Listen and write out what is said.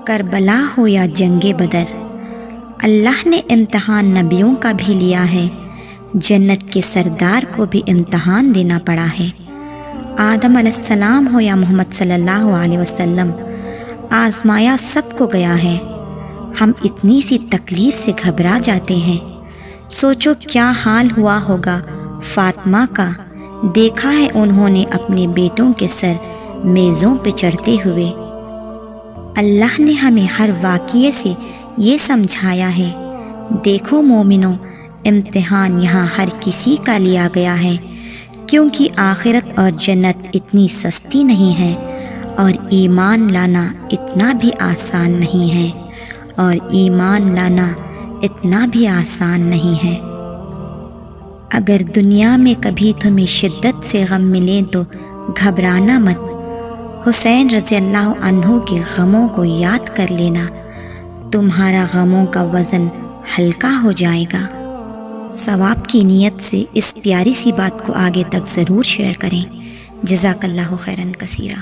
کربلا ہو یا جنگ بدر، اللہ نے امتحان نبیوں کا بھی لیا ہے، جنت کے سردار کو بھی امتحان دینا پڑا ہے۔ آدم علیہ السلام ہو یا محمد صلی اللہ علیہ وسلم، آزمایا سب کو گیا ہے۔ ہم اتنی سی تکلیف سے گھبرا جاتے ہیں، سوچو کیا حال ہوا ہوگا فاطمہ کا، دیکھا ہے انہوں نے اپنے بیٹوں کے سر میزوں پہ چڑھتے ہوئے۔ اللہ نے ہمیں ہر واقعے سے یہ سمجھایا ہے، دیکھو مومنوں، امتحان یہاں ہر کسی کا لیا گیا ہے، کیونکہ آخرت اور جنت اتنی سستی نہیں ہے، اور ایمان لانا اتنا بھی آسان نہیں ہے، اور ایمان لانا اتنا بھی آسان نہیں ہے۔ اگر دنیا میں کبھی تمہیں شدت سے غم ملیں تو گھبرانا مت، حسین رضی اللہ عنہ کے غموں کو یاد کر لینا، تمہارا غموں کا وزن ہلکا ہو جائے گا۔ ثواب کی نیت سے اس پیاری سی بات کو آگے تک ضرور شیئر کریں۔ جزاک اللہ خیراً کثیرا۔